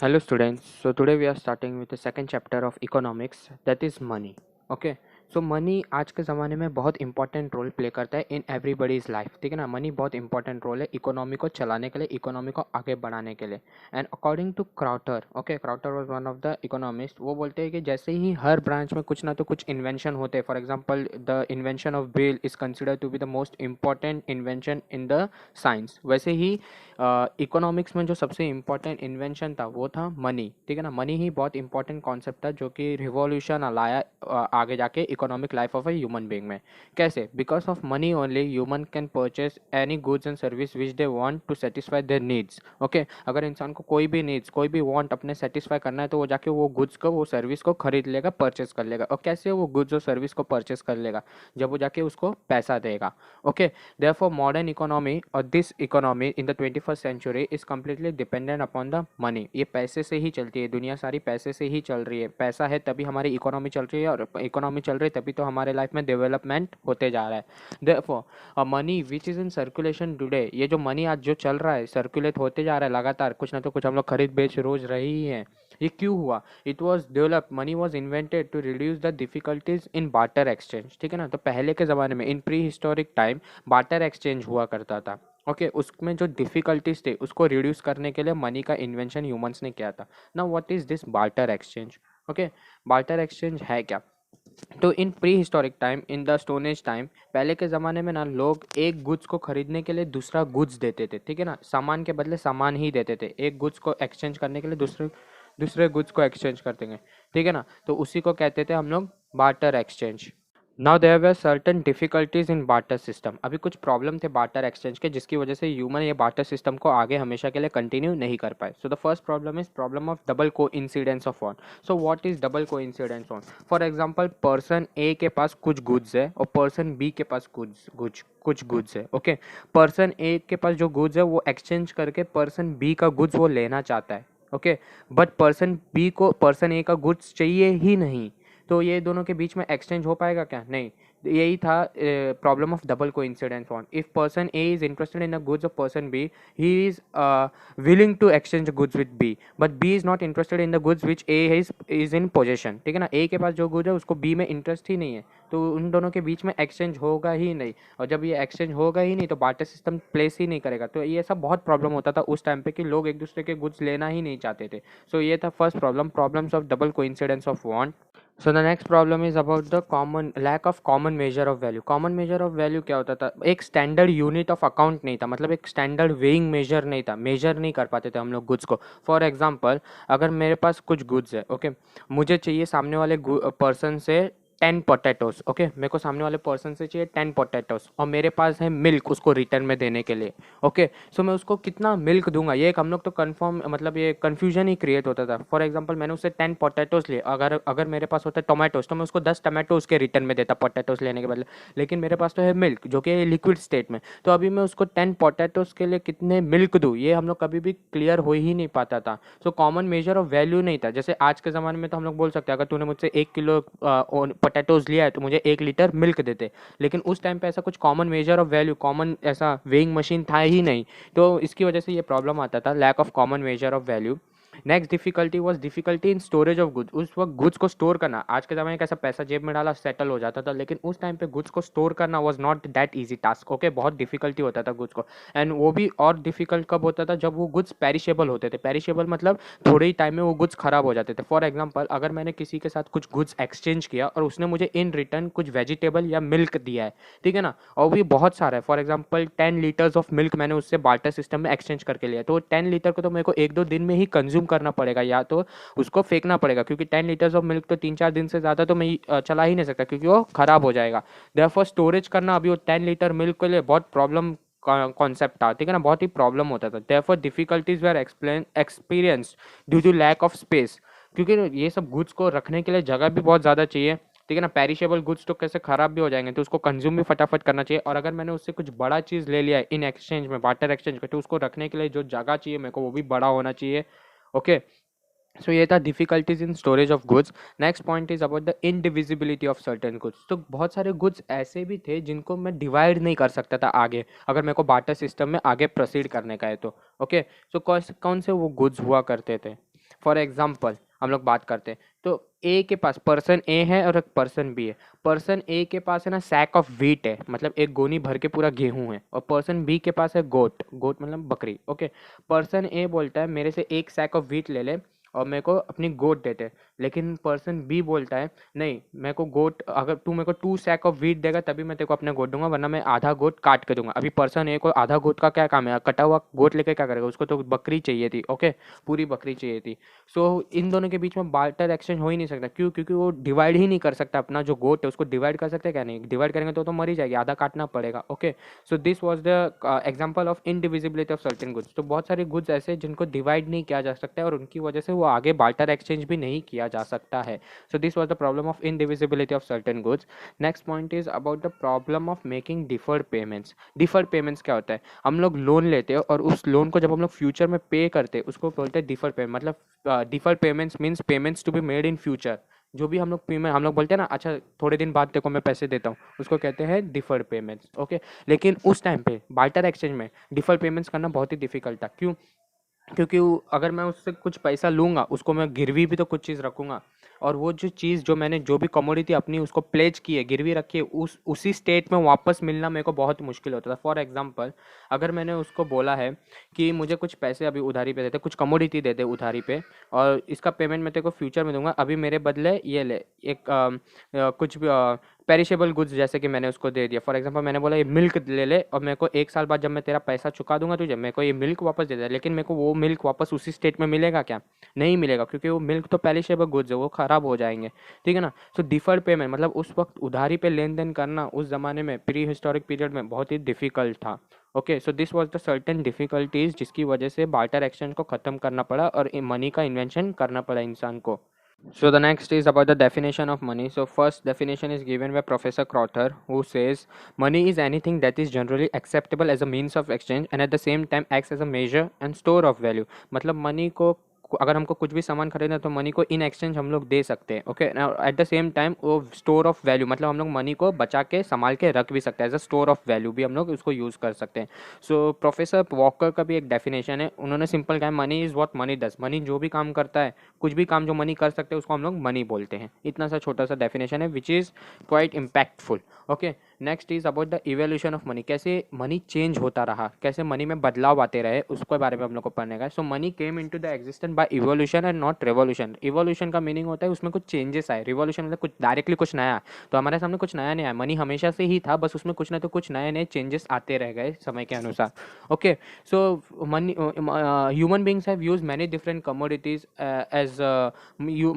Hello students. So today we are starting with the second chapter of economics, that is money. Okay. So money आज के ज़माने में बहुत important role play करता है इन everybody's life, ठीक है ना। मनी बहुत इंपॉर्टेंट रोल है इकोनॉमी को चलाने के लिए, इकोनॉमी को आगे बढ़ाने के लिए। And according to Crowther, okay, Crowther was one of the economist, वो बोलते हैं कि जैसे ही हर ब्रांच में कुछ ना तो कुछ इन्वेंशन होते हैं। For example the invention of wheel is considered to be the most important invention in the science, वैसे ही इकोनॉमिक्स में जो सबसे इम्पॉर्टेंट इन्वेंशन था वो था मनी, ठीक है ना। मनी ही बहुत इंपॉर्टेंट कॉन्सेप्ट था जो कि रिवॉल्यूशन लाया आगे जाके economic life of a human being में। कैसे? Because of money only human can purchase any goods and service which they want to satisfy their needs. Okay, अगर इंसान को कोई भी नीड्स, कोई भी वांट अपने सेटिस्फाई करना है तो वो जाके वो गुड्स को, वो सर्विस को खरीद लेगा, परचेज कर लेगा। और कैसे वो गुड्स और सर्विस को परचेज कर लेगा? जब वो जाके उसको पैसा देगा। Okay, therefore modern economy or this economy in the 21st century is completely dependent upon the money। ये पैसे से ही चलती है, दुनिया सारी पैसे से ही चल रही है। पैसा है तभी हमारी इकोनॉमी चल रही है, और इकोनॉमी चल रही है तभी तो हमारे लाइफ में डेवलपमेंट होते जा रहा है। therefore money which is in circulation today, ये जो मनी आज जो चल रहा है, सर्कुलेट होते जा रहा है लगातार, कुछ ना तो कुछ हम लोग खरीद बेच रोज रहे ही हैं। ये क्यों हुआ? It was develop, money was invented to reduce the difficulties in barter exchange, ठीक है ना। तो पहले के ज़माने में in prehistoric time barter exchange हुआ करता था। ओके, उसमें जो डिफिकल्टीज थे उसको रिड्यूस करने के लिए मनी का इन्वेंशन ह्यूमंस ने किया था। Now what is this barter exchange? Okay, barter exchange है क्या? तो इन prehistoric time, in the stone age time, पहले के ज़माने में ना लोग एक गुड्स को खरीदने के लिए दूसरा गुड्स देते थे, ठीक है ना। सामान के बदले सामान ही देते थे, एक गुड्स को एक्सचेंज करने के लिए दूसरे दूसरे गुड्स को एक्सचेंज करते हैं, ठीक है ना। तो उसी को कहते थे हम लोग barter exchange. Now there were certain difficulties in barter system, अभी कुछ प्रॉब्लम थे बार्टर एक्सचेंज के, जिसकी वजह से ह्यूमन ये बार्टर सिस्टम को आगे हमेशा के लिए कंटिन्यू नहीं कर पाए। So the first problem is problem of double coincidence of one. So what is double coincidence on? For example, person A के पास कुछ गुड्स है और पर्सन बी के पास कुछ गुड्स है। ओके, पर्सन ए के पास जो गुड्स है वो एक्सचेंज करके पर्सन बी का गुड्स वो लेना चाहता है। ओके, बट पर्सन बी को पर्सन ए का गुड्स चाहिए ही नहीं, तो ये दोनों के बीच में एक्सचेंज हो पाएगा क्या? नहीं। यही था problem of double coincidence on. If person A is interested in the goods of person B, he is willing to exchange goods with B, but B is not interested in the goods which A is in possession, ठीक है ना। ए के पास जो good है उसको B में interest ही नहीं है, तो उन दोनों के बीच में एक्सचेंज होगा ही नहीं। और जब ये एक्सचेंज होगा ही नहीं तो बार्टर सिस्टम प्लेस ही नहीं करेगा। तो ये सब बहुत प्रॉब्लम होता था उस टाइम पे कि लोग एक दूसरे के गुड्स लेना ही नहीं चाहते थे। सो ये था first problem, problems of double coincidence of want. So the next problem is about the common lack of common measure of value. Common measure of value क्या होता था? एक स्टैंडर्ड यूनिट ऑफ अकाउंट नहीं था, मतलब एक स्टैंडर्ड वेइंग मेजर नहीं था, मेजर नहीं कर पाते थे हम लोग गुड्स को। फॉर एग्जाम्पल, अगर मेरे पास कुछ गुड्स है, ओके, मुझे चाहिए सामने वाले पर्सन से 10 पोटैटोस। ओके, मेरे को सामने वाले पर्सन से चाहिए 10 पोटैटोस, और मेरे पास है मिल्क उसको रिटर्न में देने के लिए। ओके, सो मैं उसको कितना मिल्क दूंगा, ये एक हम लोग तो कंफर्म, मतलब ये कन्फ्यूजन ही क्रिएट होता था। फॉर एग्जांपल, मैंने उससे 10 पोटैटोस लिए, अगर अगर मेरे पास होता है टोमेटोस तो मैं उसको 10 टोमेटोस के रिटर्न में देता पोटैटोस लेने के बदले। लेकिन मेरे पास तो है मिल्क जो कि लिक्विड स्टेट में, तो अभी मैं उसको 10 पोटैटोस के लिए कितने मिल्क दूँ, ये हम लोग कभी भी क्लियर हो ही नहीं पाता था। So common measure of value नहीं था। जैसे आज के ज़माने में तो हम लोग बोल सकते हैं, अगर तूने मुझसे 1 किलो पोटैटोस लिया है तो मुझे 1 लीटर मिल्क देते। लेकिन उस टाइम पे ऐसा कुछ common measure of value, common ऐसा वेइंग मशीन था ही नहीं, तो इसकी वजह से ये प्रॉब्लम आता था, lack of common measure of value. Next difficulty was difficulty in storage of goods. उस वक्त गुड्स को स्टोर करना, आज के ज़माने में कैसा पैसा जेब में डाला सेटल हो जाता था, लेकिन उस टाइम पे गुड्स को स्टोर करना was not that easy task. Okay, बहुत डिफिकल्टी होता था गुड्स को। एंड वो भी और डिफिकल्ट कब होता था? जब वो गुड्स पेरिशेबल होते थे। पेरिशेबल मतलब थोड़े ही टाइम में वो गुड्स खराब हो जाते थे। फॉर एग्जाम्पल, अगर मैंने किसी के साथ कुछ गुड्स एक्सचेंज किया और उसने मुझे इन रिटर्न कुछ वेजिटेबल या मिल्क दिया है, ठीक है ना, और भी बहुत सारा है। For example 10 litres of milk मैंने उससे बार्टर सिस्टम में एक्सचेंज करके लिया, तो 10 लीटर को तो मेरे को 1-2 दिन में ही कंज्यूम करना पड़ेगा, या तो उसको फेंकना पड़ेगा, क्योंकि 10 लीटर्स ऑफ मिल्क तो 3-4 दिन से ज़्यादा तो मैं चला ही नहीं सकता, क्योंकि वो खराब हो जाएगा। देयरफॉर स्टोरेज करना अभी वो 10 लीटर मिल्क के लिए बहुत प्रॉब्लम कॉन्सेप्ट था, ठीक है ना, बहुत ही प्रॉब्लम होता था। Therefore difficulties were experienced due to lack of space, क्योंकि ये सब गुड्स को रखने के लिए जगह भी बहुत ज़्यादा चाहिए, ठीक है ना। पेरिशेबल गुड्स तो कैसे खराब भी हो जाएंगे, तो उसको कंज्यूम भी फटाफट करना चाहिए। और अगर मैंने उससे कुछ बड़ा चीज़ ले लिया है इन एक्सचेंज में, बार्टर एक्सचेंज में, तो उसको रखने के लिए जो जगह चाहिए मेरे को वो भी बड़ा होना चाहिए। ओके, सो ये था difficulties in storage of goods. Next point is about the indivisibility of certain goods. तो बहुत सारे गुड्स ऐसे भी थे जिनको मैं डिवाइड नहीं कर सकता था आगे, अगर मेरे को बार्टर सिस्टम में आगे प्रोसीड करने का है तो। ओके, सो कौन से वो गुड्स हुआ करते थे? फॉर एग्जाम्पल हम लोग बात करते हैं, तो ए के पास पर्सन ए है और एक पर्सन बी है। पर्सन ए के पास है ना सैक ऑफ व्हीट है, मतलब एक गोनी भर के पूरा गेहूं है, और पर्सन बी के पास है गोट, गोट मतलब बकरी। ओके, पर्सन ए बोलता है मेरे से एक सैक ऑफ व्हीट ले ले और मेरे को अपनी गोट देते, लेकिन पर्सन बी बोलता है नहीं, मेरे को गोट, अगर तू मेरे को 2 सैक ऑफ व्हीट देगा तभी मैं तेरे को अपना गोट दूंगा, वरना मैं आधा गोट काट के दूंगा। अभी पर्सन ए को आधा गोट का क्या काम है, कटा हुआ गोट लेके क्या करेगा, उसको तो बकरी चाहिए थी। ओके, पूरी बकरी चाहिए थी। सो इन दोनों के बीच में बार्टर एक्सचेंज हो ही नहीं सकता। क्यों? क्योंकि वो डिवाइड ही नहीं कर सकता, अपना जो गोट है उसको डिवाइड कर सकते हैं क्या? नहीं, डिवाइड करेंगे तो मर ही जाएगी, आधा काटना पड़ेगा। Okay, so this was the example of indivisibility of certain goods. तो बहुत सारे गुड्स ऐसे जिनको डिवाइड नहीं किया जा सकता है और उनकी वजह से वो आगे बार्टर एक्सचेंज भी नहीं किया जा सकता है। So this was the problem of indivisibility of certain goods. Next point is about the problem of making deferred payments. Deferred payments क्या होता है? हम लोग लोन लेते हैं और उस लोन को जब हम लोग फ्यूचर में पे करते हैं उसको बोलते हैं डिफर्ड पेमेंट। मतलब deferred payments means payments to be made in future. जो भी हम लोग पेमेंट, हम लोग बोलते हैं ना, अच्छा थोड़े दिन बाद देखो मैं पैसे देता हूँ, उसको कहते हैं डिफर्ड पेमेंट्स। ओके, लेकिन उस टाइम पे बार्टर एक्सचेंज में डिफर्ड पेमेंट्स करना बहुत ही डिफिकल्ट था। क्यों? क्योंकि अगर मैं उससे कुछ पैसा लूँगा उसको मैं गिरवी भी तो कुछ चीज़ रखूँगा, और वो जो चीज़ जो मैंने जो भी कमोडिटी अपनी उसको प्लेज की है, गिरवी रखी है, उसी स्टेट में वापस मिलना मेरे को बहुत मुश्किल होता था। फॉर एग्जांपल, अगर मैंने उसको बोला है कि मुझे कुछ पैसे अभी उधारी पे देते, कुछ कमोडिटी दे दे उधारी पे, और इसका पेमेंट मैं तेरे को फ्यूचर में दूंगा, अभी मेरे बदले ये ले एक कुछ पेरिशेबल गुड्स, जैसे कि मैंने उसको दे दिया। फॉर एग्जांपल मैंने बोला ये मिल्क ले ले, और मेरे को 1 साल बाद जब मैं तेरा पैसा चुका दूंगा तुझे, मेरे को ये मिल्क वापस दे दे, लेकिन मेरे को वो मिल्क वापस उसी स्टेट में मिलेगा क्या? नहीं मिलेगा, क्योंकि वो मिल्क तो पेरिशेबल गुड्स है, वो खराब हो जाएंगे। ठीक है ना? सो डिफर्ड पेमेंट मतलब उस वक्त उधारी पे लेन देन करना उस जमाने में, प्री हिस्टोरिक पीरियड में, बहुत ही डिफिकल्ट था। Okay, so this was the certain difficulties जिसकी वजह से बार्टर एक्सचेंज को खत्म करना पड़ा और मनी का इन्वेंशन करना पड़ा इंसान को। So the next is about the definition of money. So first definition is given by Professor Crowther, who says money is anything that is generally acceptable as a means of exchange and at the same time acts as a measure and store of value. मतलब money को अगर हमको कुछ भी सामान खरीदना है तो मनी को इन एक्सचेंज हम लोग दे सकते हैं। Okay, at the same time वो स्टोर ऑफ वैल्यू, मतलब हम लोग मनी को बचा के संभाल के रख भी सकते हैं, as a store of value भी हम लोग उसको यूज़ कर सकते हैं। सो प्रोफेसर वॉकर का भी एक डेफिनेशन है, उन्होंने सिंपल कहा है money is what money does. Money जो भी काम करता है, कुछ भी काम जो मनी कर सकते हैं उसको हम लोग मनी बोलते हैं। इतना सा छोटा सा डेफिनेशन है which is quite impactful. Okay, next is about the evolution of money. कैसे मनी चेंज होता रहा, कैसे मनी में बदलाव आते रहे, उसके बारे में हम लोग को पढ़ने का है। So money came into the existence by evolution and not revolution. Evolution का मीनिंग होता है उसमें कुछ चेंजेस आए, रिवोल्यूशन मतलब कुछ डायरेक्टली कुछ नया। तो हमारे सामने कुछ नया नहीं आया, मनी हमेशा से ही था, बस उसमें कुछ ना तो कुछ नए नए चेंजेस आते रह गए समय के अनुसार। Okay, so money, human beings have use many different commodities as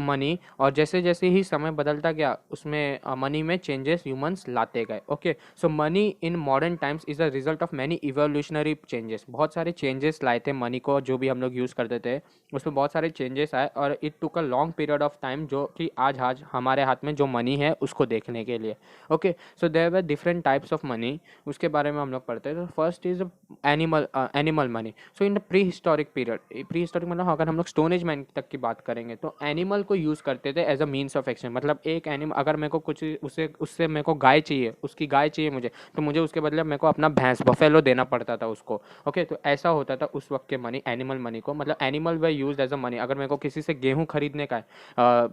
money, और जैसे जैसे ही समय बदलता गया उसमें मनी में चेंजेस ह्यूमंस लाते गए। Okay, so money in modern times is a result of many evolutionary changes. बहुत सारे चेंजेस लाए थे मनी को, जो भी हम लोग यूज़ करते थे उसमें बहुत सारे चेंजेस आए, और it took a long period of time, जो कि आज हमारे हाथ में जो मनी है उसको देखने के लिए। Okay, so there were different types of money, उसके बारे में हम लोग पढ़ते हैं। तो first is animal money. So in the prehistoric period, prehistoric मतलब अगर हम लोग स्टोन एज मैन तक की बात करेंगे तो एनिमल को यूज़ करते थे as a means of exchange. मतलब एक एनिमल, अगर मेरे को कुछ उससे मेरे को गाय चाहिए, उसकी गाय चाहिए मुझे, तो मुझे उसके बदले मेरे को अपना भैंस बफेलो देना पड़ता था उसको। ओके, तो ऐसा होता था उस वक्त के मनी, एनिमल मनी को, मतलब animal we use as a money. अगर मेरे को किसी से गेहूँ खरीदने का है,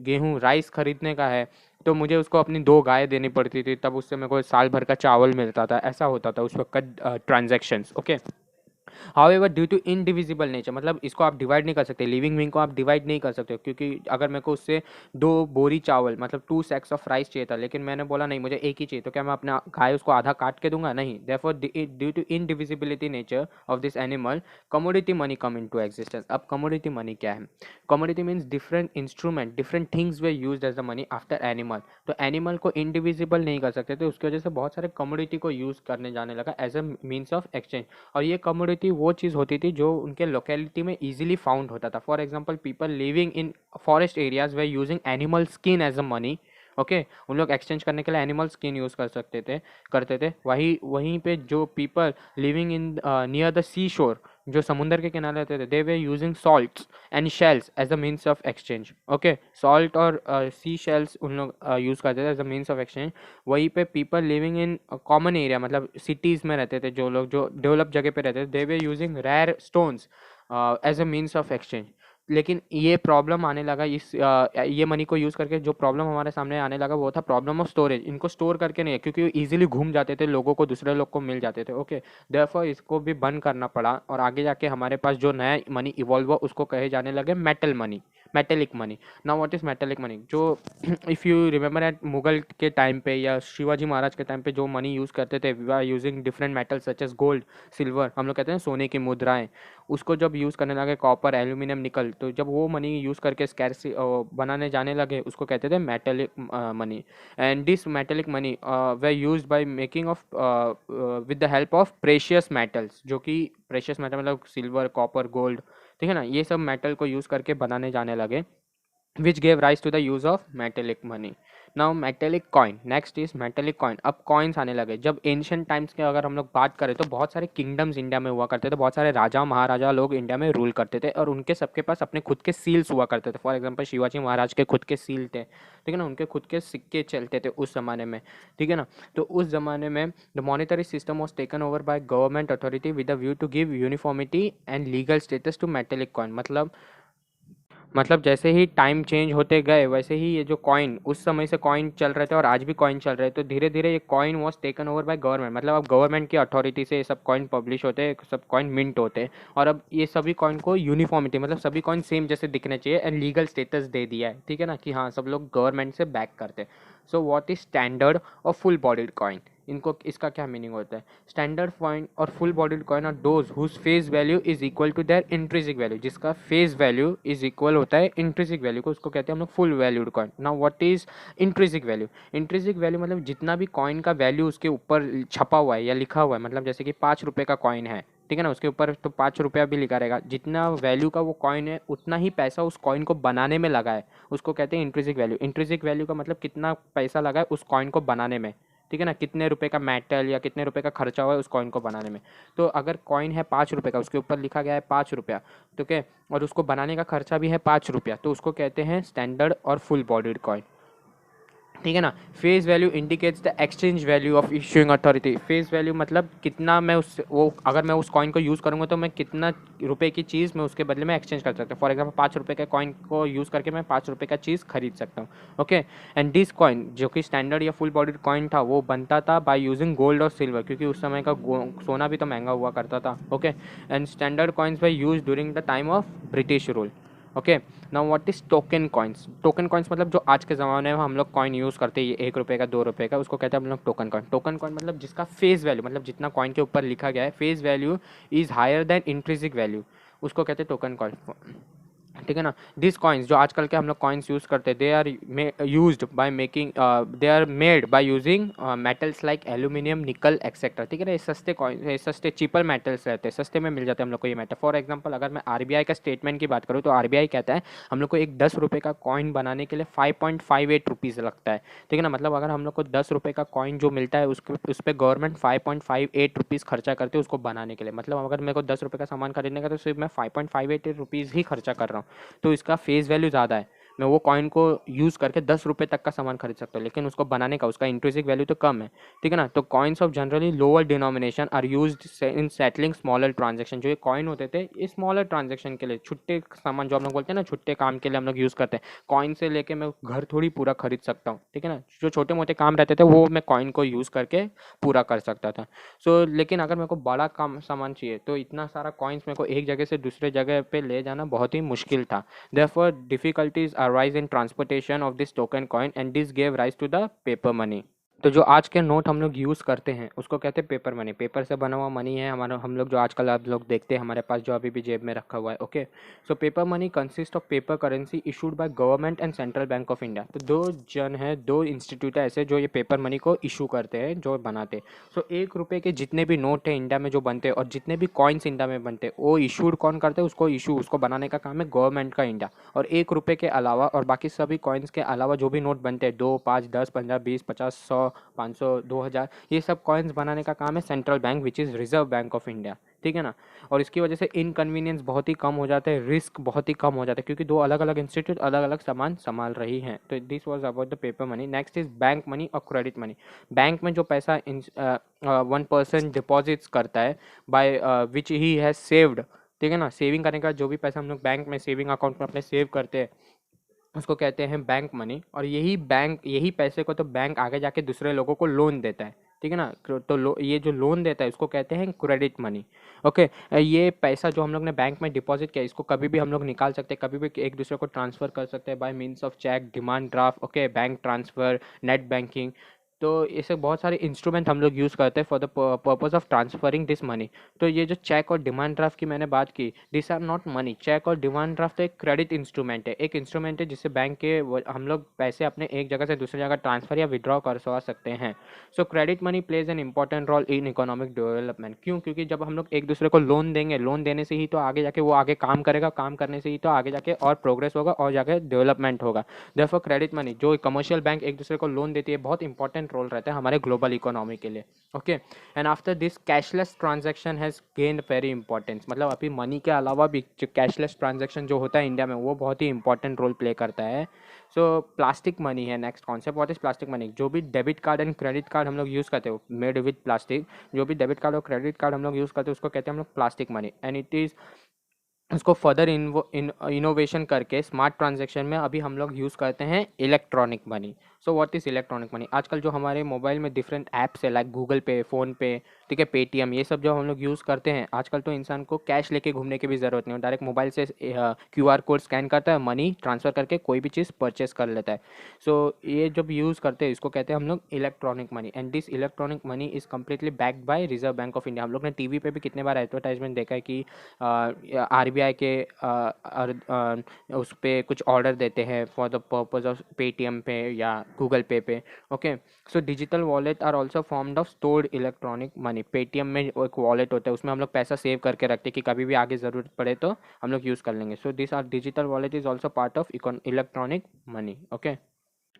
गेहूँ राइस खरीदने का है, तो मुझे उसको अपनी 2 गाय देनी पड़ती थी, तब उससे मेरे को साल भर का चावल मिलता था। ऐसा होता था उस वक्त का transactions. Okay, however due to indivisible nature, मतलब इसको आप डिवाइड नहीं कर सकते, लिविंग बीइंग को आप डिवाइड नहीं कर सकते, क्योंकि अगर मेरे को उससे 2 बोरी चावल मतलब 2 सैक्स ऑफ राइस चाहिए था, लेकिन मैंने बोला नहीं मुझे एक ही चाहिए, तो क्या मैं अपना गाय उसको आधा काट के दूंगा? नहीं। Therefore due to indivisibility nature of this animal, commodity money come into existence. अब कमोडिटी मनी क्या है? Commodity means different instrument, different things were used as the money after animal. तो एनिमल को इंडिविजिबल नहीं कर सकते थे, उसकी वजह से बहुत सारे कमोडिटी को यूज करने जाने लगा as a means of exchange. और ये कमोडिटी वो चीज़ होती थी जो उनके लोकेलिटी में इजीली फाउंड होता था। For example, people living in forest areas were using animal skin as a money. Okay, उन लोग एक्सचेंज करने के लिए एनिमल स्किन यूज़ करते थे। वहीं पे जो people living in near the sea shore, जो समुंदर के किनारे रहते थे, they were using salts and shells as a means of exchange. Okay, salt और सी शेल्स उन लोग यूज़ करते थे as a means of exchange. वहीं पे people living in common area, मतलब सिटीज़ में रहते थे जो लोग, जो डेवलप जगह पे रहते थे, they were using rare stones as a means of exchange. लेकिन ये प्रॉब्लम आने लगा ये मनी को यूज़ करके। जो प्रॉब्लम हमारे सामने आने लगा वो था प्रॉब्लम ऑफ स्टोरेज। इनको स्टोर करके नहीं है, क्योंकि वो ईजिली घूम जाते थे, लोगों को, दूसरे लोग को मिल जाते थे। ओके, देयरफॉर इसको भी बंद करना पड़ा, और आगे जाके हमारे पास जो नया मनी इवॉल्व हुआ उसको कहे जाने लगे metal money, metallic money. Now what is metallic money? जो if you remember at Mughal के टाइम पे या शिवाजी महाराज के टाइम पे जो मनी यूज़ करते थे, we are using different metals such as gold, silver, हम लोग कहते हैं सोने की मुद्राएं। उसको जब यूज़ करने लगे, कॉपर, एल्यूमिनियम, निकल, तो जब वो मनी यूज़ करके स्कैरसी बनाने जाने लगे, उसको कहते थे metallic money. And this metallic money way use by making of with the help of precious metals, जो कि प्रेशियस मेटल मतलब सिल्वर, कॉपर, गोल्ड, ठीक है ना, ये सब मेटल को यूज़ करके बनाने जाने लगे, which gave rise to the use of metallic money. Now metallic coin, next is metallic coin. अब coins आने लगे। जब एंशियंट टाइम्स के अगर हम लोग बात करें तो बहुत सारे किंगडम्स इंडिया में हुआ करते थे, बहुत सारे राजा महाराजा लोग इंडिया में रूल करते थे, और उनके सबके पास अपने खुद के सील्स हुआ करते थे। फॉर एग्जांपल शिवाजी महाराज के खुद के सील थे, ठीक है ना, उनके खुद के सिक्के चलते थे उस ज़माने में, ठीक है ना। तो उस ज़माने में the monetary system was taken over by government authority with the view to give uniformity and legal status to metallic coin. मतलब जैसे ही टाइम चेंज होते गए वैसे ही ये जो कॉइन, उस समय से कॉइन चल रहे थे और आज भी कॉइन चल रहे थे, तो धीरे धीरे ये coin was taken over by government. मतलब अब गवर्नमेंट की अथॉरिटी से ये सब कॉइन पब्लिश होते हैं, सब कॉइन मिंट होते हैं, और अब ये सभी कॉइन को यूनिफॉर्मिटी, मतलब सभी कॉइन सेम जैसे दिखने चाहिए, एंड लीगल स्टेटस दे दिया है, ठीक है ना, कि हाँ सब लोग गवर्नमेंट से बैक करते हैं। सो व्हाट इज स्टैंडर्ड और फुल बॉडीड कॉइन? इनको इसका क्या मीनिंग होता है? स्टैंडर्ड कॉइन और full bodied coin are those whose face value is equal to their intrinsic value. जिसका फेस वैल्यू इज इक्वल होता है इंट्रिंसिक वैल्यू को, उसको कहते हैं हम लोग full valued coin. Now what is intrinsic value? Intrinsic value मतलब जितना भी कॉइन का वैल्यू उसके ऊपर छपा हुआ है या लिखा हुआ है, मतलब जैसे कि 5 रुपये का कॉइन है, ठीक है ना, उसके ऊपर तो 5 रुपया भी लिखा रहेगा, जितना वैल्यू का वो कॉइन है उतना ही पैसा उस कॉइन को बनाने में लगा है, उसको कहते हैं इंट्रिंसिक वैल्यू। इंट्रिंसिक वैल्यू का मतलब कितना पैसा लगा है उस कॉइन को बनाने में, ठीक है ना, कितने रुपए का मेटल या कितने रुपए का खर्चा हुआ है उस कॉइन को बनाने में। तो अगर कॉइन है 5 रुपये का, उसके ऊपर लिखा गया है 5 रुपया, तो क्या, और उसको बनाने का खर्चा भी है 5 रुपया, तो उसको कहते हैं स्टैंडर्ड और फुल बॉडीड कॉइन, ठीक है ना। Face value indicates the exchange value of issuing authority. Face value मतलब कितना मैं उस वो अगर मैं उस कॉइन को यूज़ करूँगा तो मैं कितना रुपए की चीज़ मैं उसके बदले में एक्सचेंज कर सकता हूँ। फॉर एग्जांपल 5 रुपये के कॉइन को यूज़ करके मैं 5 रुपये का चीज़ खरीद सकता हूँ। ओके, एंड दिस कॉइन जो कि स्टैंडर्ड या फुल बॉडीड कॉइन था वो बनता था बाय यूजिंग गोल्ड और सिल्वर, क्योंकि उस समय का सोना भी तो महंगा हुआ करता था। Okay, and standard coins were use during the time of British rule. Okay, now what is token coins? Token coins मतलब जो आज के ज़माने में हम लोग कॉइन यूज़ करते हैं, ये 1 रुपये का, 2 रुपये का, उसको कहते हैं हम लोग टोकन कॉइन। टोकन कॉइन मतलब जिसका फेस वैल्यू, मतलब जितना कॉइन के ऊपर लिखा गया है face value is higher than intrinsic value, उसको कहते हैं टोकन कॉइन, ठीक है ना। दिस कॉइन्स जो आजकल के हम लोग कॉइन्स यूज़ करते हैं, they are used by making, they are made by using metals like aluminium, nickel etcetera, ठीक है ना। ये सस्ते कॉइन, सस्ते चीपर मेटल्स रहते हैं, सस्ते में मिल जाते हैं हम लोग को ये मेटल। फॉर एग्जांपल अगर मैं आरबीआई का स्टेटमेंट की बात करूँ तो आरबीआई कहता है हम लोग को एक 10 रुपये का कॉइन बनाने के लिए 5.58 रुपीज़ लगता है, ठीक है ना। मतलब अगर हम लोग को 10 रुपये का कॉइन जो मिलता है उसके उस पर गवर्नमेंट 5.58 रुपीज़ खर्चा करते हैं उसको बनाने के लिए। मतलब अगर मेरे को 10 रुपये का सामान खरीदने का तो सिर्फ मैं 5.58 रुपीज़ ही खर्चा कर रहा हूँ, तो इसका फेस वैल्यू ज़्यादा है। मैं वो कॉइन को यूज़ करके 10 रुपये तक का सामान खरीद सकता हूँ, लेकिन उसको बनाने का उसका इंट्रिंसिक वैल्यू तो कम है, ठीक है ना। तो coins of generally lower denomination are used in settling smaller transaction. जो ये कॉइन होते थे ये स्मॉलर ट्रांजेक्शन के लिए, छुट्टे सामान जो हम लोग बोलते हैं ना, छुट्टे काम के लिए हम लोग यूज़ करते हैं। कॉइन से लेके मैं घर थोड़ी पूरा खरीद सकता हूँ, ठीक है ना। जो छोटे मोटे काम रहते थे वो मैं कॉइन को यूज़ करके पूरा कर सकता था। सो लेकिन अगर मेरे को बड़ा काम सामान चाहिए तो इतना सारा कॉइन्स मेरे को एक जगह से दूसरे जगह पे ले जाना बहुत ही मुश्किल था। Therefore, difficulties arise in transportation of this token coin, and this gave rise to the paper money. तो जो आज के नोट हम लोग यूज़ करते हैं उसको कहते हैं पेपर मनी। पेपर से बना हुआ मनी है हमारा, हम लोग जो आजकल आप लोग देखते हैं हमारे पास जो अभी भी जेब में रखा हुआ है। Okay, so paper money consist of paper currency issued by government and central bank of India. तो दो इंस्टीट्यूट है ऐसे जो ये पेपर मनी को इशू करते हैं, जो बनाते हैं। सो 1 रुपये के जितने भी नोट है इंडिया में जो बनते हैं और जितने भी कॉइन्स इंडिया में बनते हैं वो इशूड कौन करते हैं? उसको बनाने का काम है गवर्नमेंट का इंडिया। और 1 रुपये के अलावा और बाकी सभी कॉइन्स के अलावा जो भी नोट बनते हैं 2, 5, 10, 15, 20, 50, 100, 500, 2000, ये सब कॉइन्स बनाने का काम है central bank which is reserve bank of India, ठीक है ना। और इसकी वजह से इनकन्वीनियंस बहुत ही कम हो जाता है, रिस्क बहुत ही कम हो जाता है, क्योंकि दो अलग अलग इंस्टीट्यूट अलग अलग सामान संभाल रही हैं। तो this was about the paper money. Next is bank money और क्रेडिट मनी। बैंक में जो पैसा 1 पर्सन डिपॉजिट्स करता है by which he has saved ठीक है ना। सेविंग करने का जो भी पैसा हम लोग बैंक में सेविंग अकाउंट में अपने सेव करते हैं उसको कहते हैं बैंक मनी। और यही पैसे को तो बैंक आगे जाके दूसरे लोगों को लोन देता है, ठीक है ना। तो ये जो लोन देता है उसको कहते हैं क्रेडिट मनी। ओके, ये पैसा जो हम लोग ने बैंक में डिपॉजिट किया इसको कभी भी हम लोग निकाल सकते हैं, कभी भी एक दूसरे को ट्रांसफ़र कर सकते हैं by means of cheque, demand draft, okay, bank transfer, net banking. तो ऐसे बहुत सारे इंस्ट्रूमेंट हम लोग यूज़ करते हैं for the purpose of transferring this money. तो ये जो चेक और डिमांड ड्राफ्ट की मैंने बात की, this are not money. Cheque और डिमांड ड्राफ्ट एक क्रेडिट इंस्ट्रूमेंट है, एक इंस्ट्रूमेंट है जिससे बैंक के हम लोग पैसे अपने एक जगह से दूसरी जगह ट्रांसफ़र या विड्रॉ करवा सकते हैं। So credit money plays an important role in economic development. क्यों? क्योंकि जब हम लोग एक दूसरे को लोन देंगे, लोन देने से ही तो आगे जाके वो आगे काम करेगा, काम करने से ही तो आगे जाके और प्रोग्रेस होगा और जाके डेवलपमेंट होगा। देयरफॉर क्रेडिट मनी जो कमर्शियल बैंक एक दूसरे को लोन देती है बहुत इंपॉर्टेंट रोल रहता है हमारे ग्लोबल इकोनॉमी के लिए। Okay, and after this cashless transaction has gained very importance. मतलब अभी मनी के अलावा भी जो कैशलेस ट्रांजैक्शन जो होता है इंडिया में वो बहुत ही इंपॉर्टेंट रोल प्ले करता है। सो प्लास्टिक मनी है next concept. What is plastic money? जो भी debit card and credit card हम लोग यूज़ करते हो मेड विद प्लास्टिक, जो भी डेबिट कार्ड और क्रेडिट कार्ड हम लोग यूज़ करते हैं उसको कहते हैं हम लोग plastic money. And it is उसको फर्दर इनोवेशन करके स्मार्ट ट्रांजैक्शन में अभी हम लोग यूज़ करते हैं electronic money. So what is electronic money? आजकल जो हमारे मोबाइल में डिफरेंट ऐप्स है लाइक गूगल पे, फ़ोन पे, ठीक है, पेटीएम, ये सब जो हम लोग यूज़ करते हैं आजकल, तो इंसान को कैश लेके घूमने की भी ज़रूरत नहीं है। डायरेक्ट मोबाइल से क्यूआर कोड स्कैन करता है, मनी ट्रांसफ़र करके कोई भी चीज़ परचेस कर लेता है। सो ये जब यूज़ करते हैं इसको कहते हैं हम लोग electronic money. And this electronic money is completely backed by reserve bank of India. हम लोग ने टीवी पे भी कितने बार एडवर्टाइजमेंट देखा है कि आरबीआई के उस पर कुछ ऑर्डर देते हैं for the purpose of Paytm pay या Google pay. Okay, so digital wallet are also formed of stored electronic money. Paytm में एक वॉलेट होता है उसमें हम लोग पैसा सेव करके रखते हैं कि कभी भी आगे ज़रूरत पड़े तो हम लोग यूज़ कर लेंगे। So this are digital wallet is also part of electronic money. Okay,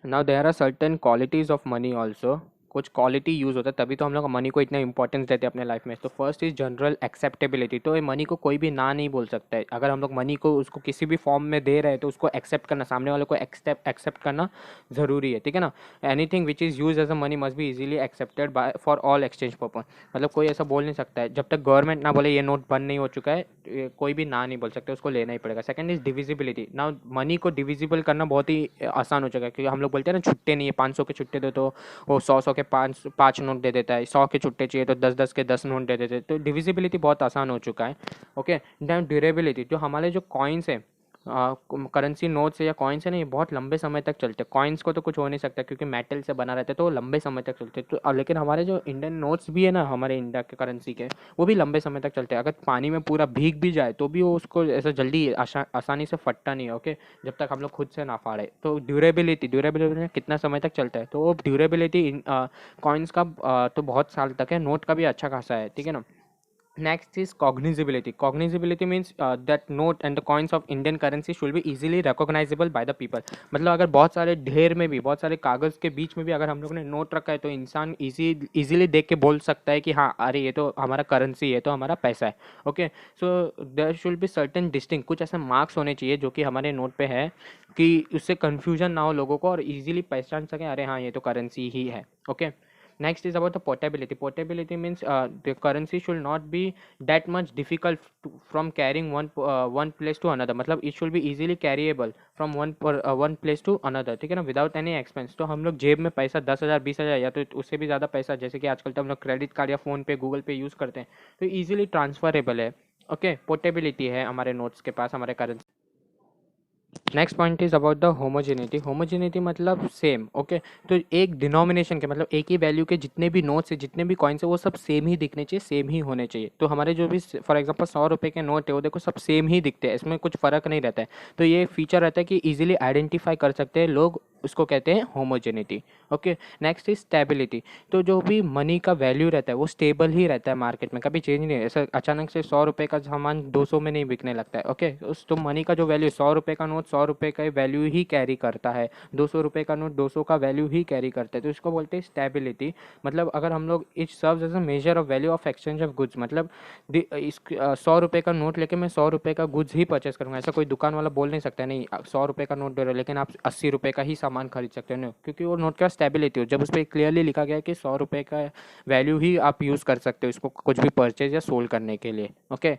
now there are certain qualities of money also. कुछ क्वालिटी यूज़ होता है तभी तो हम लोग मनी को इतना इंपॉर्टेंस देते हैं अपने लाइफ में। तो फर्स्ट इज़ जनरल एक्सेप्टेबिलिटी। तो ये मनी को कोई भी ना नहीं बोल सकता है। अगर हम लोग मनी को उसको किसी भी फॉर्म में दे रहे हैं तो उसको एक्सेप्ट करना, सामने वाले को एक्सेप्ट करना ज़रूरी है, ठीक है ना। Anything which is use as a money must be easily accepted by for all exchange purpose. मतलब कोई ऐसा बोल नहीं सकता है, जब तक गवर्नमेंट ना बोले ये नोट बंद नहीं हो चुका है, कोई भी ना नहीं बोल सकते, उसको लेना ही पड़ेगा। Second is divisibility. ना मनी को डिविजिबल करना बहुत ही आसान हो चुका है, क्योंकि हम लोग बोलते हैं ना छुट्टे नहीं है, 500 के छुट्टे दो तो वो 100 के पाँच नोट दे देता है, 100 के छुट्टे चाहिए तो 10 के 10 नोट दे देते हैं। तो डिविजिबिलिटी बहुत आसान हो चुका है। Okay, then durability. जो हमारे जो कॉइन्स है, करेंसी नोट्स या कॉइन्स है ना, ये बहुत लंबे समय तक चलते हैं। कॉइन्स को तो कुछ हो नहीं सकता क्योंकि मेटल से बना रहता है तो वो लंबे समय तक चलते हैं। तो लेकिन हमारे जो इंडियन नोट्स भी है ना, हमारे इंडिया के करेंसी के, वो भी लंबे समय तक चलते हैं। अगर पानी में पूरा भीग भी जाए तो भी वो उसको ऐसा जल्दी आसानी से फटता नहीं है। ओके, जब तक हम लोग खुद से ना फाड़े। तो ड्यूरेबिलिटी कितना समय तक चलता है, तो वो ड्यूरेबिलिटी कॉइन्स का तो बहुत साल तक है, नोट का भी अच्छा खासा है, ठीक है ना। Next is cognizability. Cognizability means that note and the coins of Indian currency should be easily recognizable by the people. मतलब अगर बहुत सारे ढेर में भी, बहुत सारे कागज़ के बीच में भी अगर हम लोग ने नोट रखा है तो इंसान इजीली देख के बोल सकता है कि हाँ अरे ये तो हमारा करेंसी है, तो हमारा पैसा है। Okay, so there should be certain distinct, कुछ ऐसे मार्क्स होने चाहिए जो कि हमारे नोट पे है कि उससे कन्फ्यूजन ना हो लोगों को और इजीली पहचान सकें अरे हाँ ये तो करेंसी ही है। Okay, next is about the portability. Portability means the currency should not be that much difficult from carrying one place to another. मतलब it should be easily carryable from one place to another, ठीक है ना, without any expense. तो हम लोग जेब में पैसा 10,000 20,000 या तो उससे भी ज़्यादा पैसा, जैसे कि आजकल तो हम लोग क्रेडिट कार्ड या फ़ोन पे गूगल पे यूज़ करते हैं, तो ईजिली ट्रांसफरेबल है। ओके, पोर्टेबिलिटी है हमारे नोट्स के पास, हमारे currency. Next point is about the homogeneity. Homogeneity मतलब सेम। ओके, तो एक डिनोमिनेशन के मतलब एक ही वैल्यू के जितने भी नोट्स है, जितने भी कॉइन्स है, वो सब सेम ही दिखने चाहिए, सेम ही होने चाहिए। तो हमारे जो भी फॉर एग्जांपल 100 रुपये के नोट है वो देखो सब सेम ही दिखते हैं, इसमें कुछ फ़र्क नहीं रहता है। तो ये फीचर रहता है कि ईजिली आइडेंटिफाई कर सकते हैं लोग, उसको कहते हैं homogeneity. Okay, next is stability. तो जो भी मनी का वैल्यू रहता है वो स्टेबल ही रहता है मार्केट में, कभी चेंज नहीं है। ऐसा अचानक से 100 रुपये का सामान 200 में नहीं बिकने लगता है। ओके, उस तो मनी का जो वैल्यू 100 रुपये का नोट 100 रुपये का वैल्यू ही कैरी करता है, 200 रुपये का नोट 200 का वैल्यू ही कैरी करता है। तो इसको बोलते हैं स्टेबिलिटी। मतलब अगर हम लोग it serves as a measure of value of exchange of goods. मतलब इस 100 रुपये का नोट लेके मैं 100 रुपये का गुड्स ही परचेस करूँगा। ऐसा कोई दुकान वाला बोल नहीं सकता नहीं 100 रुपये का नोट दे रहे हो लेकिन आप 80 रुपये का ही सामान खरीद सकते हो, क्योंकि वो नोट का स्टेबिलिटी हो। जब उस पर क्लियरली लिखा गया है कि 100 रुपये का वैल्यू ही आप यूज़ कर सकते हो इसको कुछ भी परचेज या सोल्ड करने के लिए। Okay,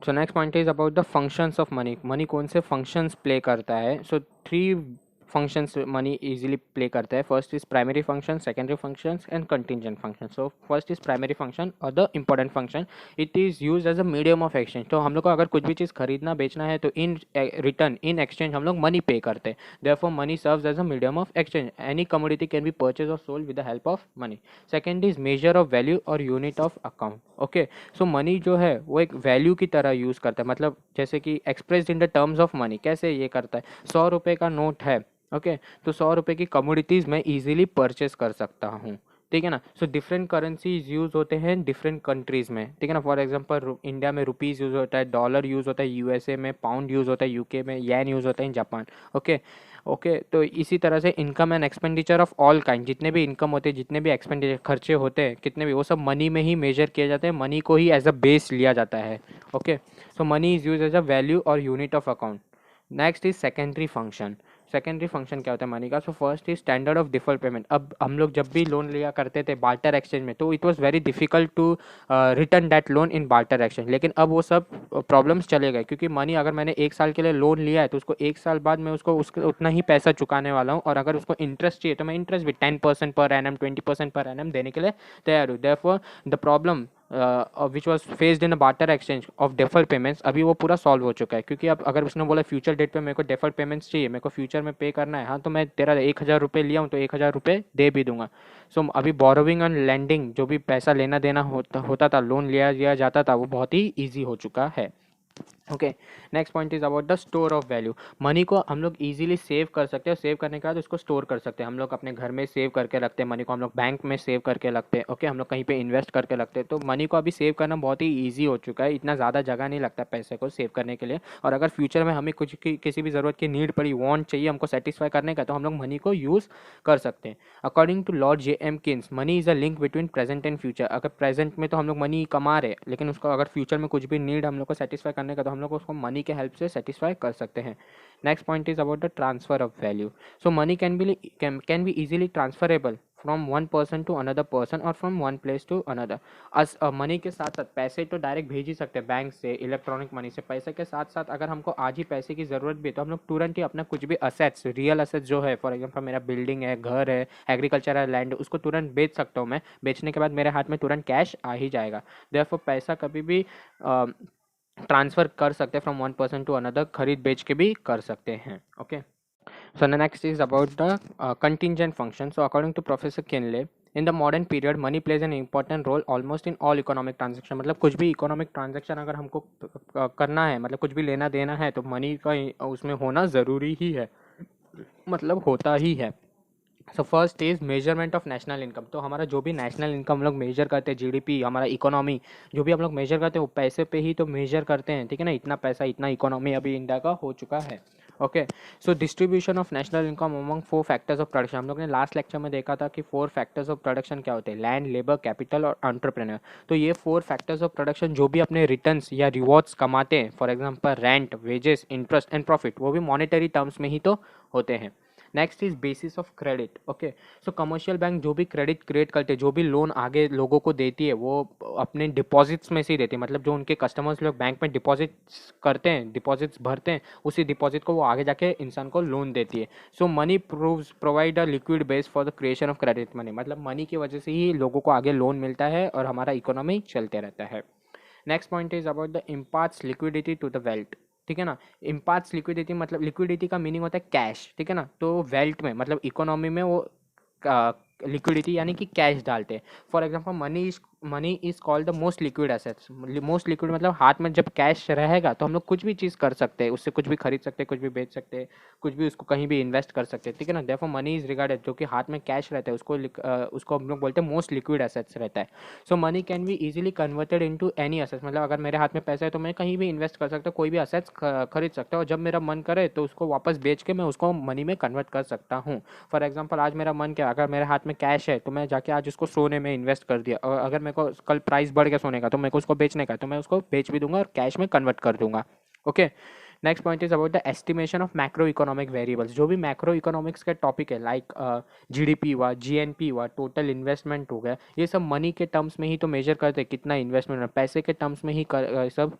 so next point is about the functions of money. Money कौन से फंक्शंस प्ले करता है. सो 3 functions money easily play करता है. First is primary function, secondary functions and contingent function. So first is primary function और the important function. It is use as a medium of exchange. तो हम लोग को अगर कुछ भी चीज़ खरीदना बेचना है तो इन रिटर्न इन एक्सचेंज हम लोग मनी पे करते हैं. Therefore money serves as a medium of exchange. Any commodity can be purchase और sold with the help of money. Second is measure of value और unit of account. Okay, so money जो है वो एक value की तरह use करता है. मतलब जैसे कि expressed in the terms of money. कैसे ये करता है. 100 रुपये का नोट है. ओके, तो 100 रुपये की कमोडिटीज़ मैं इजीली परचेस कर सकता हूँ. ठीक है ना. सो डिफरेंट करेंसीज यूज़ होते हैं डिफरेंट कंट्रीज़ में. ठीक है ना. फॉर एग्जांपल इंडिया में रुपीज़ यूज़ होता है, डॉलर यूज़ होता है, यूएसए में पाउंड यूज़ होता है, यूके में येन यूज़ होता है, इन जापान. ओके ओके, तो इसी तरह से income and expenditure of all kind, जितने भी इनकम होते हैं, जितने भी एक्सपेंडिचर खर्चे होते हैं, कितने भी, वो सब मनी में ही मेजर किए जाते हैं. मनी को ही एज अ बेस लिया जाता है. Okay, so money is use as a value और unit of account. Next is secondary function. Secondary function क्या होता है मनी का. So first is standard of deferred payment. अब हम लोग जब भी लोन लिया करते थे बार्टर एक्सचेंज में, तो it was very difficult to return that loan in barter exchange. लेकिन अब वो सब प्रॉब्लम्स चले गए, क्योंकि मनी अगर मैंने 1 साल के लिए लोन लिया है तो उसको 1 साल बाद मैं उसको उतना ही पैसा चुकाने वाला हूँ. और अगर उसको इंटरेस्ट चाहिए तो मैं इंटरेस्ट भी 10% पर एनम, 20% पर एनम देने के लिए तैयार हूँ. Therefore the problem which was faced in barter exchange of deferred payments, अभी वो पूरा सॉल्व हो चुका है. क्योंकि अब अगर उसने बोला फ्यूचर डेट पे मेरे को डेफर्ड पेमेंट्स चाहिए, मेरे को फ्यूचर में पे करना है, हाँ, तो मैं तेरा 1,000 रुपये लिया हूँ तो 1,000 रुपये दे भी दूंगा. सो अभी बोरोविंग एंड लैंडिंग, जो भी पैसा लेना देना होता था, लोन लिया जाता था, वो बहुत ही ईजी हो चुका है. Okay, next point is about the store of value. Money को हम लोग इजीली सेव कर सकते हैं. सेव करने के बाद उसको स्टोर कर सकते हैं. हम लोग अपने घर में सेव करके रखते हैं मनी को, हम लोग बैंक में सेव करके रखते हैं. ओके, हम लोग कहीं पे इन्वेस्ट करके रखते हैं. तो मनी को अभी सेव करना बहुत ही ईजी हो चुका है. इतना ज़्यादा जगह नहीं लगता पैसे को सेव करने के लिए. और अगर फ्यूचर में हमें कुछ किसी भी ज़रूरत की नीड पड़ी, वांट चाहिए हमको सेटिस्फाई करने का, तो हम लोग मनी को यूज़ कर सकते हैं. According to lord J.M. Keynes, money is a link between present and future. अगर प्रेजेंट में तो हम लोग मनी कमा रहे हैं, लेकिन उसको अगर फ्यूचर में कुछ भी नीड हम लोग को सेटिस्फाई करने का, तो हम लोग उसको मनी के हेल्प से सेटिस्फाई कर सकते हैं. Next point is about the transfer of value. So money can be easily transferable from one person to another person और from one place to another. Money के साथ साथ पैसे तो डायरेक्ट भेज ही सकते हैं बैंक से, इलेक्ट्रॉनिक मनी से. पैसे के साथ साथ अगर हमको आज ही पैसे की ज़रूरत भी है तो हम लोग तुरंत ही अपना कुछ भी असेट्स, रियल असेट्स जो है, फॉर एग्जांपल मेरा बिल्डिंग है, घर है, एग्रीकल्चर है, लैंड, उसको तुरंत बेच सकता हूँ मैं. बेचने के बाद मेरे हाथ में तुरंत कैश आ ही जाएगा. देयरफॉर पैसा कभी भी ट्रांसफ़र कर सकते हैं from one person to another. खरीद बेच के भी कर सकते हैं. Okay, so the next is about the contingent function. So according to Professor Kinley, in the modern period money plays an important role almost in all economic transaction. मतलब कुछ भी इकोनॉमिक ट्रांजेक्शन अगर हमको करना है, मतलब कुछ भी लेना देना है, तो मनी का उसमें होना ज़रूरी ही है, मतलब होता ही है. सो first is measurement of national income. तो हमारा जो भी नेशनल इनकम हम लोग मेजर करते हैं, जीडीपी, हमारा इकोनॉमी, जो भी हम लोग मेजर करते हैं वो पैसे पे ही तो मेजर करते हैं. ठीक है ना. इतना पैसा, इतना इकोनॉमी अभी इंडिया का हो चुका है. Okay, so distribution of national income among 4 factors of production. हम लोग ने लास्ट लेक्चर में देखा था कि 4 फैक्टर्स ऑफ प्रोडक्शन क्या होते हैं. लैंड, लेबर, कैपिटल और एंटरप्रेन्योर. तो ये 4 फैक्टर्स ऑफ प्रोडक्शन जो भी अपने रिटर्न्स या रिवॉर्ड्स कमाते हैं, for example rent, wages, interest and profit, वो भी मॉनेटरी टर्म्स में ही तो होते हैं. Next is basis of credit. Okay, so commercial bank जो भी क्रेडिट क्रिएट करते हैं, जो भी लोन आगे लोगों को देती है, वो अपने डिपॉजिट्स में से ही देती है. मतलब जो उनके कस्टमर्स लोग बैंक में डिपॉजिट्स करते हैं, डिपॉजिट्स भरते हैं, उसी डिपॉजिट को वो आगे जाके इंसान को लोन देती है. So money provide a liquid base for the creation of credit money. मतलब मनी की वजह से ही लोगों को आगे लोन मिलता है और हमारा इकोनॉमी चलते रहता है. Next point is about the imparts liquidity to the wealth. ठीक है ना. इम्पार्ट्स लिक्विडिटी, मतलब लिक्विडिटी का मीनिंग होता है कैश. ठीक है ना. तो वेल्थ में, मतलब इकोनॉमी में वो लिक्विडिटी यानी कि कैश डालते हैं. For example money is called the most liquid assets. Most liquid मतलब हाथ में जब कैश रहेगा तो हम लोग कुछ भी चीज़ कर सकते हैं, उससे कुछ भी खरीद सकते हैं, कुछ भी बेच सकते हैं, कुछ भी उसको कहीं भी इन्वेस्ट कर सकते हैं. ठीक है ना. देयरफॉर मनी इज रिगार्डेड, जो कि हाथ में कैश रहता है, उसको हम लोग बोलते हैं मोस्ट लिक्विड एसेट्स रहता है. So money can be easily converted into any assets. मतलब अगर मेरे हाथ में पैसा है तो मैं कहीं भी इन्वेस्ट कर सकता हूँ, कोई भी असेट्स खरीद सकता हूँ. जब मेरा मन करे तो उसको वापस बेच के मैं उसको मनी में कन्वर्ट कर सकता हूँ. फॉर एग्जाम्पल आज मेरा मन किया, अगर मेरे हाथ में कैश है तो मैं जाके आज उसको सोने में इन्वेस्ट कर दिया, और अगर मेरे को कल प्राइस बढ़ गया सोने का तो मेरे को उसको बेचने का, तो मैं उसको बेच भी दूंगा और कैश में कन्वर्ट कर दूंगा. Okay, next point is about the estimation of macro economic variables. जो भी मैक्रो इकोनॉमिक्स का टॉपिक है, लाइक जीडीपी हुआ, जीएनपी हुआ, टोटल इन्वेस्टमेंट हो गया, ये सब मनी के टर्म्स में ही तो मेजर करते हैं. कितना इन्वेस्टमेंट, पैसे के टर्म्स में ही सब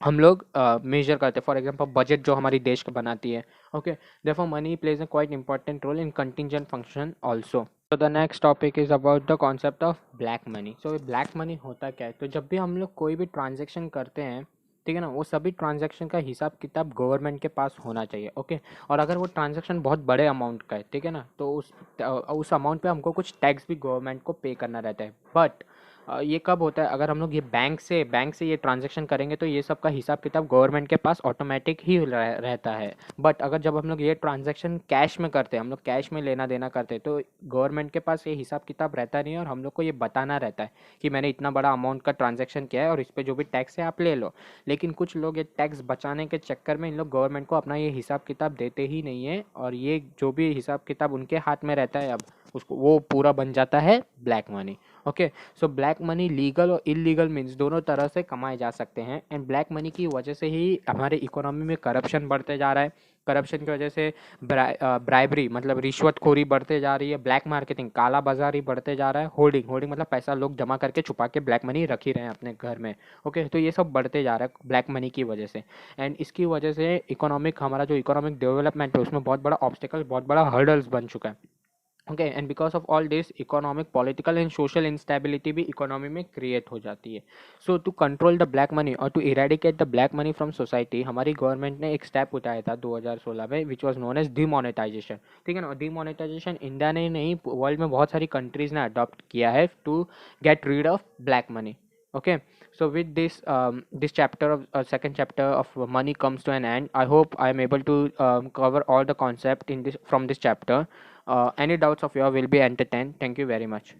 हम लोग मेजर करते हैं। फॉर एग्जांपल बजट जो हमारी देश का बनाती है। Okay, therefore money plays a quite important role in contingent function also. तो the next topic is about the concept of black money. So black money होता क्या है? तो जब भी हम लोग कोई भी ट्रांजेक्शन करते हैं, ठीक है ना, वो सभी ट्रांजेक्शन का हिसाब किताब गवर्नमेंट के पास होना चाहिए। ओके, और अगर वो ट्रांजेक्शन बहुत बड़े अमाउंट का है, ठीक है ना, तो उस अमाउंट पे हमको कुछ टैक्स भी गवर्नमेंट को पे करना रहता है। बट ये कब होता है? अगर हम लोग ये बैंक से ये ट्रांजेक्शन करेंगे तो ये सब का हिसाब किताब गवर्नमेंट के पास ऑटोमेटिक ही रहता है। बट अगर जब हम लोग ये ट्रांजेक्शन कैश में करते हैं, हम लोग कैश में लेना देना करते हैं, तो गवर्नमेंट के पास ये हिसाब किताब रहता नहीं है और हम लोग को ये बताना रहता है कि मैंने इतना बड़ा अमाउंट का ट्रांजेक्शन किया है और इस पर जो भी टैक्स है आप ले लो। लेकिन कुछ लोग ये टैक्स बचाने के चक्कर में इन लोग गवर्नमेंट को अपना ये हिसाब किताब देते ही नहीं है, और ये जो भी हिसाब किताब उनके हाथ में रहता है अब उसको वो पूरा बन जाता है ब्लैक मनी। ओके, सो ब्लैक मनी लीगल और इलीगल मीन्स दोनों तरह से कमाए जा सकते हैं। एंड ब्लैक मनी की वजह से ही हमारे इकोनॉमी में करप्शन बढ़ते जा रहा है। करप्शन की वजह से ब्राइबरी मतलब रिश्वतखोरी बढ़ते जा रही है। ब्लैक मार्केटिंग काला बाजारी बढ़ते जा रहा है। होल्डिंग होल्डिंग मतलब पैसा लोग जमा करके छुपा के ब्लैक मनी रख ही रहे हैं अपने घर में। ओके, तो ये सब बढ़ते जा रहा है ब्लैक मनी की वजह से। एंड इसकी वजह से इकोनॉमिक हमारा जो इकोनॉमिक डेवलपमेंट है उसमें बहुत बड़ा ऑब्स्टिकल, बहुत बड़ा हर्डल्स बन चुका है। Okay, and because of all this economic political and social instability भी इकोनॉमी में क्रिएट हो जाती है। So to control the black money और to eradicate the black money from society, हमारी गवर्नमेंट ने एक स्टेप उठाया था 2016 में, which was known as demonetization. ठीक है ना, डीमोनेटाइजेशन इंडिया ने नहीं, वर्ल्ड में बहुत सारी कंट्रीज ने अडॉप्ट किया है to get rid of black money. Okay, so with this this chapter of second chapter of money comes to an end. I hope I am able to cover all the concept in this from this chapter. Any doubts of yours will be entertained. Thank you very much.